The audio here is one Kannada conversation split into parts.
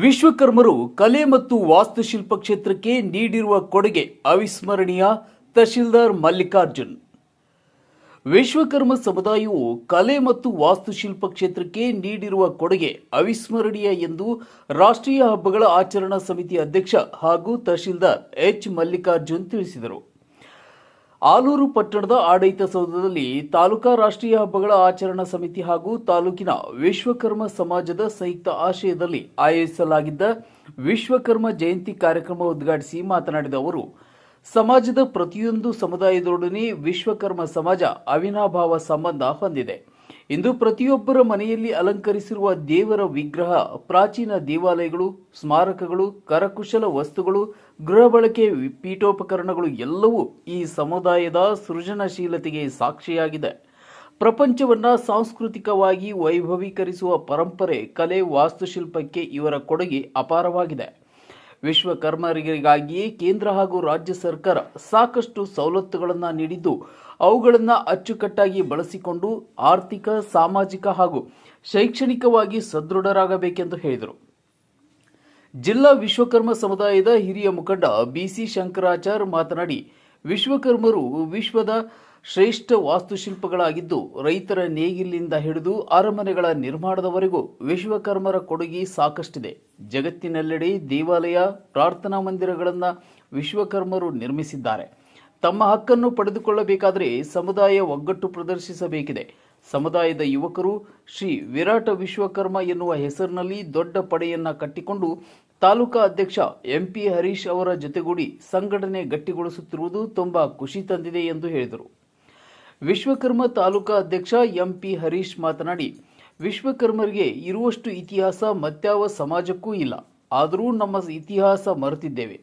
ವಿಶ್ವಕರ್ಮರು ಕಲೆ ಮತ್ತು ವಾಸ್ತುಶಿಲ್ಪ ಕ್ಷೇತ್ರಕ್ಕೆ ನೀಡಿರುವ ಕೊಡುಗೆ ಅವಿಸ್ಮರಣೀಯ. ತಹಶೀಲ್ದಾರ್ ಮಲ್ಲಿಕಾರ್ಜುನ್. ವಿಶ್ವಕರ್ಮ ಸಮುದಾಯವು ಕಲೆ ಮತ್ತು ವಾಸ್ತುಶಿಲ್ಪ ಕ್ಷೇತ್ರಕ್ಕೆ ನೀಡಿರುವ ಕೊಡುಗೆ ಅವಿಸ್ಮರಣೀಯ ಎಂದು ರಾಷ್ಟ್ರೀಯ ಹಬ್ಬಗಳ ಆಚರಣಾ ಸಮಿತಿ ಅಧ್ಯಕ್ಷ ಹಾಗೂ ತಹಶೀಲ್ದಾರ್ ಎಚ್ ಮಲ್ಲಿಕಾರ್ಜುನ್ ತಿಳಿಸಿದರು. ಆಲೂರು ಪಟ್ಟಣದ ಆಡಳಿತ ಸೌಧದಲ್ಲಿ ತಾಲೂಕಾ ರಾಷ್ಟ್ರೀಯ ಹಬ್ಬಗಳ ಆಚರಣಾ ಸಮಿತಿ ಹಾಗೂ ತಾಲೂಕಿನ ವಿಶ್ವಕರ್ಮ ಸಮಾಜದ ಸಂಯುಕ್ತ ಆಶ್ರಯದಲ್ಲಿ ಆಯೋಜಿಸಲಾಗಿದ್ದ ವಿಶ್ವಕರ್ಮ ಜಯಂತಿ ಕಾರ್ಯಕ್ರಮ ಉದ್ಘಾಟಿಸಿ ಮಾತನಾಡಿದ ಅವರು, ಸಮಾಜದ ಪ್ರತಿಯೊಂದು ಸಮುದಾಯದೊಡನೆ ವಿಶ್ವಕರ್ಮ ಸಮಾಜ ಅವಿನಾಭಾವ ಸಂಬಂಧ ಹೊಂದಿದೆ. ಇಂದು ಪ್ರತಿಯೊಬ್ಬರ ಮನೆಯಲ್ಲಿ ಅಲಂಕರಿಸಿರುವ ದೇವರ ವಿಗ್ರಹ, ಪ್ರಾಚೀನ ದೇವಾಲಯಗಳು, ಸ್ಮಾರಕಗಳು, ಕರಕುಶಲ ವಸ್ತುಗಳು, ಗೃಹ ಬಳಕೆ ಪೀಠೋಪಕರಣಗಳು ಎಲ್ಲವೂ ಈ ಸಮುದಾಯದ ಸೃಜನಶೀಲತೆಗೆ ಸಾಕ್ಷಿಯಾಗಿದೆ. ಪ್ರಪಂಚವನ್ನ ಸಾಂಸ್ಕೃತಿಕವಾಗಿ ವೈಭವೀಕರಿಸುವ ಪರಂಪರೆ, ಕಲೆ, ವಾಸ್ತುಶಿಲ್ಪಕ್ಕೆ ಇವರ ಕೊಡುಗೆ ಅಪಾರವಾಗಿದೆ. ವಿಶ್ವಕರ್ಮರಿಗಾಗಿಯೇ ಕೇಂದ್ರ ಹಾಗೂ ರಾಜ್ಯ ಸರ್ಕಾರ ಸಾಕಷ್ಟು ಸವಲತ್ತುಗಳನ್ನು ನೀಡಿದ್ದು, ಅವುಗಳನ್ನು ಅಚ್ಚುಕಟ್ಟಾಗಿ ಬಳಸಿಕೊಂಡು ಆರ್ಥಿಕ, ಸಾಮಾಜಿಕ ಹಾಗೂ ಶೈಕ್ಷಣಿಕವಾಗಿ ಸದೃಢರಾಗಬೇಕೆಂದು ಹೇಳಿದರು. ಜಿಲ್ಲಾ ವಿಶ್ವಕರ್ಮ ಸಮುದಾಯದ ಹಿರಿಯ ಮುಖಂಡ ಬಿಸಿ ಶಂಕರಾಚಾರ್ ಮಾತನಾಡಿ, ವಿಶ್ವಕರ್ಮರು ವಿಶ್ವದ ಶ್ರೇಷ್ಠ ವಾಸ್ತುಶಿಲ್ಪಗಳಾಗಿದ್ದು, ರೈತರ ನೇಗಿಲಿಂದ ಹಿಡಿದು ಅರಮನೆಗಳ ನಿರ್ಮಾಣದವರೆಗೂ ವಿಶ್ವಕರ್ಮರ ಕೊಡುಗೆ ಸಾಕಷ್ಟಿದೆ. ಜಗತ್ತಿನೆಲ್ಲೆಡೆ ದೇವಾಲಯ, ಪ್ರಾರ್ಥನಾ ಮಂದಿರಗಳನ್ನು ವಿಶ್ವಕರ್ಮರು ನಿರ್ಮಿಸಿದ್ದಾರೆ. ತಮ್ಮ ಹಕ್ಕನ್ನು ಪಡೆದುಕೊಳ್ಳಬೇಕಾದರೆ ಸಮುದಾಯ ಒಗ್ಗಟ್ಟು ಪ್ರದರ್ಶಿಸಬೇಕಿದೆ. ಸಮುದಾಯದ ಯುವಕರು ಶ್ರೀ ವಿರಾಟ ವಿಶ್ವಕರ್ಮ ಎನ್ನುವ ಹೆಸರಿನಲ್ಲಿ ದೊಡ್ಡ ಪಡೆಯನ್ನ ಕಟ್ಟಿಕೊಂಡು ತಾಲೂಕಾ ಅಧ್ಯಕ್ಷ ಎಂಪಿ ಹರೀಶ್ ಅವರ ಜೊತೆಗೂಡಿ ಸಂಘಟನೆ ಗಟ್ಟಿಗೊಳಿಸುತ್ತಿರುವುದು ತುಂಬಾ ಖುಷಿ ತಂದಿದೆ ಎಂದು ಹೇಳಿದರು. ವಿಶ್ವಕರ್ಮ ತಾಲೂಕಾ ಅಧ್ಯಕ್ಷ ಎಂಪಿ ಹರೀಶ್ ಮಾತನಾಡಿ, ವಿಶ್ವಕರ್ಮರಿಗೆ ಇರುವಷ್ಟು ಇತಿಹಾಸ ಮತ್ಯಾವ ಸಮಾಜಕ್ಕೂ ಇಲ್ಲ. ಆದರೂ ನಮ್ಮ ಇತಿಹಾಸ ಮರೆತಿದ್ದೇವೆ.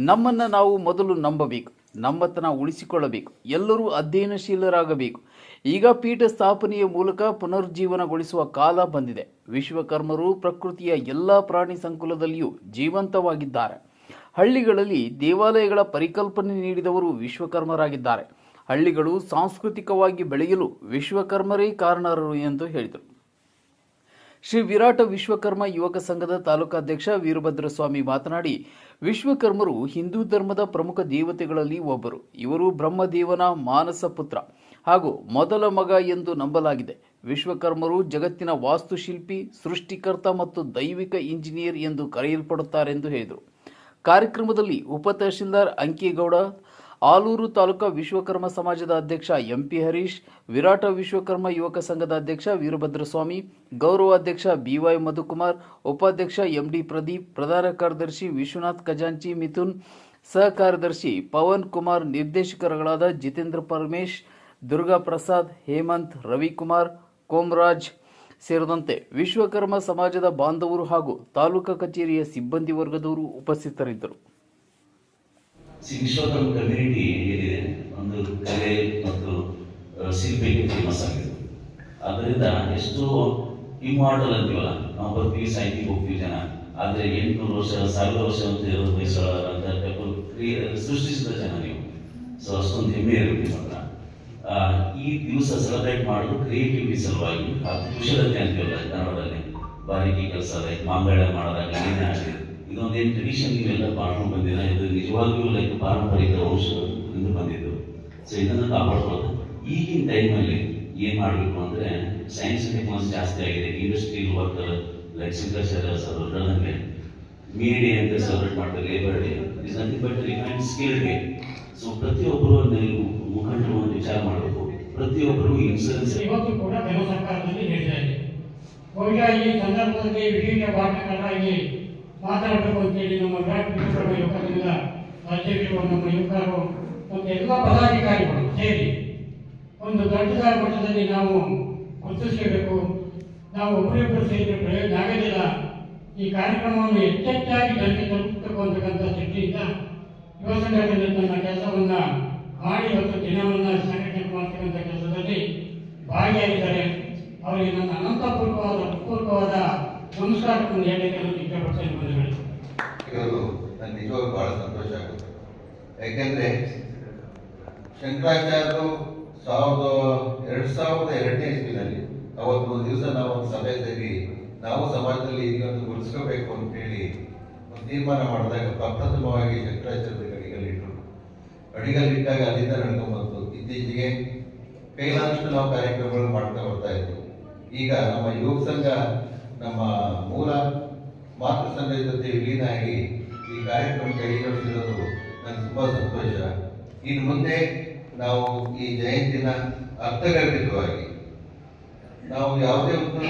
ನಮ್ಮನ್ನ ನಾವು ಮೊದಲು ನಂಬಬೇಕು, ನಮ್ಮತನ ಉಳಿಸಿಕೊಳ್ಳಬೇಕು, ಎಲ್ಲರೂ ಅಧ್ಯಯನಶೀಲರಾಗಬೇಕು. ಈಗ ಪೀಠ ಸ್ಥಾಪನೆಯ ಮೂಲಕ ಪುನರುಜ್ಜೀವನಗೊಳಿಸುವ ಕಾಲ ಬಂದಿದೆ. ವಿಶ್ವಕರ್ಮರು ಪ್ರಕೃತಿಯ ಎಲ್ಲ ಪ್ರಾಣಿ ಸಂಕುಲದಲ್ಲಿಯೂ ಜೀವಂತವಾಗಿದ್ದಾರೆ. ಹಳ್ಳಿಗಳಲ್ಲಿ ದೇವಾಲಯಗಳ ಪರಿಕಲ್ಪನೆ ನೀಡಿದವರು ವಿಶ್ವಕರ್ಮರಾಗಿದ್ದಾರೆ. ಹಳ್ಳಿಗಳು ಸಾಂಸ್ಕೃತಿಕವಾಗಿ ಬೆಳೆಯಲು ವಿಶ್ವಕರ್ಮರೇ ಕಾರಣರು ಎಂದು ಹೇಳಿದರು. ಶ್ರೀ ವಿರಾಟ ವಿಶ್ವಕರ್ಮ ಯುವಕ ಸಂಘದ ತಾಲೂಕಾಧ್ಯಕ್ಷ ವೀರಭದ್ರಸ್ವಾಮಿ ಮಾತನಾಡಿ, ವಿಶ್ವಕರ್ಮರು ಹಿಂದೂ ಧರ್ಮದ ಪ್ರಮುಖ ದೇವತೆಗಳಲ್ಲಿ ಒಬ್ಬರು. ಇವರು ಬ್ರಹ್ಮದೇವನ ಮಾನಸ ಪುತ್ರ ಹಾಗೂ ಮೊದಲ ಮಗ ಎಂದು ನಂಬಲಾಗಿದೆ. ವಿಶ್ವಕರ್ಮರು ಜಗತ್ತಿನ ವಾಸ್ತುಶಿಲ್ಪಿ, ಸೃಷ್ಟಿಕರ್ತ ಮತ್ತು ದೈವಿಕ ಇಂಜಿನಿಯರ್ ಎಂದು ಕರೆಯಲ್ಪಡುತ್ತಾರೆಂದು ಹೇಳಿದರು. ಕಾರ್ಯಕ್ರಮದಲ್ಲಿ ಉಪ ತಹಶೀಲ್ದಾರ್ ಅಂಕೇಗೌಡ, ಆಲೂರು ತಾಲೂಕಾ ವಿಶ್ವಕರ್ಮ ಸಮಾಜದ ಅಧ್ಯಕ್ಷ ಎಂಪಿ ಹರೀಶ್, ವಿರಾಟ ವಿಶ್ವಕರ್ಮ ಯುವಕ ಸಂಘದ ಅಧ್ಯಕ್ಷ ವೀರಭದ್ರಸ್ವಾಮಿ, ಗೌರವಾಧ್ಯಕ್ಷ ಬಿವೈ ಮಧುಕುಮಾರ್, ಉಪಾಧ್ಯಕ್ಷ ಎಂಡಿ ಪ್ರದೀಪ್, ಪ್ರಧಾನ ಕಾರ್ಯದರ್ಶಿ ವಿಶ್ವನಾಥ್ ಖಜಾಂಚಿ ಮಿಥುನ್, ಸಹ ಕಾರ್ಯದರ್ಶಿ ಪವನ್ ಕುಮಾರ್, ನಿರ್ದೇಶಕರುಗಳಾದ ಜಿತೇಂದ್ರ ಪರಮೇಶ್, ದುರ್ಗಾ ಪ್ರಸಾದ್, ಹೇಮಂತ್, ರವಿಕುಮಾರ್, ಕೋಮರಾಜ್ ಸೇರಿದಂತೆ ವಿಶ್ವಕರ್ಮ ಸಮಾಜದ ಬಾಂಧವರು ಹಾಗೂ ತಾಲೂಕಾ ಕಚೇರಿಯ ಸಿಬ್ಬಂದಿ ವರ್ಗದವರು ಉಪಸ್ಥಿತರಿದ್ದರು. ವಿಶ್ವಕರ್ಮ ಕಮ್ಯುನಿಟಿ ಏನಿದೆ, ಒಂದು ಕಲೆ ಮತ್ತು ಶಿಲ್ಪಿಗೆ ಫೇಮಸ್ ಆಗಿದೆ. ಅದರಿಂದ ಎಷ್ಟೋ ಇಮ್ಮಾರ್ಟಲ್ ಅಂತೀವಲ್ಲ, ನಾವು ಬರ್ತೀವಿ, ಸಾಯ್ತೀವಿ, ಹೋಗ್ತೀವಿ ಜನ. ಆದರೆ 800 ವರ್ಷ 1000 ವರ್ಷ ಅಂತ ಸೃಷ್ಟಿಸಿದ ಜನ ನೀವು. ಸೊ ಅಷ್ಟೊಂದು ಹೆಮ್ಮೆ ಇರುತ್ತೆ ಮಾತ್ರ. ಈ ದಿವಸ ಸೆಲೆಬ್ರೇಟ್ ಮಾಡೋದು ಕ್ರಿಯೇಟಿವಿಟಿ ಸಲುವಾಗಿ ಹಾಗೂ ಕುಶಲತೆ ಅಂತೀವಲ್ಲ ಕನ್ನಡದಲ್ಲಿ, ಬಾರಿಕೆ ಕೆಲಸ ಮಾಂಗಲ್ಯ ಮಾಡೋದಾಗ ಏನೇ ಆಗಿದೆ, ಇದೊಂದೇನು ಟ್ರೆಡಿಷನ್ ನೀವೆಲ್ಲ ಮಾಡ್ಕೊಂಡು ಬಂದಿರ, ಇದು ನಿಜವಾಗಿಯೂ ಲೈಕ್ ಪಾರಂಪರಿಕ ವಂಶದಿಂದ ಬಂದಿದ್ದು. ಸೊ ಇದನ್ನು ಕಾಪಾಡ್ಕೊಳ್ಳೋದು. ಈಗಿನ ಟೈಮಲ್ಲಿ ಏನು ಮಾಡಬೇಕು ಅಂದರೆ, ಸೈನ್ಸ್ ಟೆಕ್ನಾಲಜಿ ಜಾಸ್ತಿ ಆಗಿದೆ. ಇಂಡಸ್ಟ್ರಿಯಲ್ ವರ್ಕರ್ ಲೈಕ್ ಸಿಂಗರ್ಗೆ ಮೀಡಿಯಾ ಅಂತ ಸೆಲೆಬ್ರೇಟ್ ಮಾಡ್ತಾರೆ, labour day is nothing but refined skill day. So ಪ್ರತಿಯೊಬ್ಬರು ನೀವು ಮುಖಂಡರು ಒಂದು ವಿಚಾರ ಮಾಡಬೇಕು. ಪ್ರತಿಯೊಬ್ಬರು ಇನ್ಸೂರೆನ್ಸ್ ಇವತ್ತು ಕೂಡ ಕೇಂದ್ರ ಸರ್ಕಾರದಲ್ಲಿ ನೀಡ್ತಾ ಇದೆ. ಬಹುಶಃ ಈ ಸಂದರ್ಭದಲ್ಲಿ ವಿಭಿನ್ನ ಭಾಷೆಗಳಾಗಿ ಮಾತಾಡಬೇಕು ಅಂತೇಳಿ ನಮ್ಮ ವಿರಾಟ್ ವಿಶ್ವಕರ್ಮ ಯುವಕ ಸಂಘದ ಅಧ್ಯಕ್ಷರು, ನಮ್ಮ ಯುವಕರು ಮತ್ತು ಎಲ್ಲ ಪದಾಧಿಕಾರಿಗಳು ಸೇರಿ ಒಂದು ದೊಡ್ಡ ಮಟ್ಟದಲ್ಲಿ ನಾವು ಗುರುತಿಸಬೇಕು. ನಾವು ಒಬ್ಬರಿಬ್ಬರು ಸೇರಿದ್ರೆ ಪ್ರಯೋಜನ ಆಗೋದಿಲ್ಲ. ಈ ಕಾರ್ಯಕ್ರಮವನ್ನು ಹೆಚ್ಚೆಚ್ಚಾಗಿ ಜನರಿಗೆ ತಲುಪಬೇಕು ಅಂತಕ್ಕಂಥ ದೃಷ್ಟಿಯಿಂದ ಯುವ ಸಂಘಟನೆ ತನ್ನ ಕೆಲಸವನ್ನು ಮಾಡಿ ಮತ್ತು ದಿನವನ್ನು ಸಂಘಟನೆ ಮಾಡ್ತಕ್ಕಂಥ ಕೆಲಸದಲ್ಲಿ ಭಾಗಿಯಾಗಿದ್ದಾರೆ. ಅವರಿಗೆ ನನ್ನ ಅನಂತಪೂರ್ವಕವಾದ ನಮಸ್ಕಾರವನ್ನು ಹೇಳಲಿಕ್ಕೆ ಇಷ್ಟಪಡ್ತೇನೆ. ನನಗೆ ನಿಜವಾಗ್ಲೂ ಬಹಳ ಸಂತೋಷ ಆಗುತ್ತೆ. ಯಾಕೆಂದರೆ ಶಂಕರಾಚಾರ್ಯರು 2002ನೇ ಇಸ್ವಿನಲ್ಲಿ ಅವತ್ತು ಒಂದು ದಿವಸ ನಾವು ಒಂದು ಸಭೆ ಸೇರಿ ನಾವು ಸಮಾಜದಲ್ಲಿ ಇದನ್ನು ಗುರುತಿಸಬೇಕು ಅಂತೇಳಿ ಒಂದು ತೀರ್ಮಾನ ಮಾಡಿದಾಗ ಪ್ರಪ್ರಥಮವಾಗಿ ಶಂಕರಾಚಾರ್ಯರಿಗೆ ಅಡಿಗಲ್ಲಿಟ್ಟಾಗ ಅಲ್ಲಿಂದ ನಡ್ಕೊಂಡ್ಬಂತು. ಇತ್ತೀಚೆಗೆ ಕೈಲಾದಷ್ಟು ನಾವು ಕಾರ್ಯಕ್ರಮಗಳು ಮಾಡ್ತಾ ಬರ್ತಾ ಇದ್ವು. ಈಗ ನಮ್ಮ ಯುವಕ ಸಂಘ ನಮ್ಮ ಮೂಲ ಮಾತೃ ಸಂಘದ ಜೊತೆ ವಿಲೀನ ಆಗಿ ಈ ಕಾರ್ಯಕ್ರಮ ಕೈಗೊಳಿಸಿರೋದು ನನಗೆ ತುಂಬ ಸಂತೋಷ. ಇನ್ನು ಮುಂದೆ ನಾವು ಈ ಜಯಂತಿನ ಅರ್ಥಗರ್ಭಿತವಾಗಿ ನಾವು ಯಾವುದೇ ಒಂದು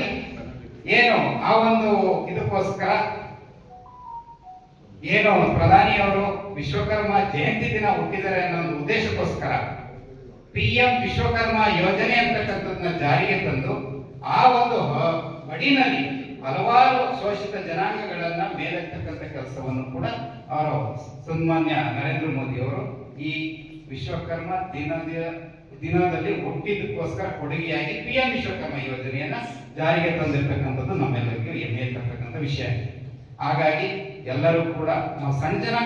ಏನು ಆ ಒಂದು ಇದಕ್ಕೋಸ್ಕರ ಏನು ಪ್ರಧಾನಿಯವರು ವಿಶ್ವಕರ್ಮ ಜಯಂತಿ ದಿನ ಹುಟ್ಟಿದ್ದಾರೆ ಅನ್ನೋ ಒಂದು ಉದ್ದೇಶಕ್ಕೋಸ್ಕರ PM ವಿಶ್ವಕರ್ಮ ಯೋಜನೆ ಅಂತಕ್ಕಂಥದ್ದನ್ನ ಜಾರಿಗೆ ತಂದು ಆ ಒಂದು ಅಡಿನಲ್ಲಿ ಹಲವಾರು ಶೋಷಿತ ಜನಾಂಗಗಳನ್ನ ಮೇಲೆತ್ತಕ್ಕಂಥ ಕೆಲಸವನ್ನು ಕೂಡ ಅವರು ಸನ್ಮಾನ್ಯ ನರೇಂದ್ರ ಮೋದಿ ಅವರು ಈ ವಿಶ್ವಕರ್ಮ ದಿನದಲ್ಲಿ ಹುಟ್ಟಿದಕ್ಕೋಸ್ಕರ ಕೊಡುಗೆಯಾಗಿ PM ವಿಶ್ವಕರ್ಮ ಯೋಜನೆಯನ್ನ ಜಾರಿಗೆ ತಂದಿರತಕ್ಕಂಥದ್ದು ನಮ್ಮೆಲ್ಲರಿಗೂ ಹೆಮ್ಮೆ ಇರ್ತಕ್ಕಂಥ ವಿಷಯ. ಹಾಗಾಗಿ ಎಲ್ಲರೂ ಕೂಡ ನಾವು ಸಣ್ಣ ಜನಾಂಗ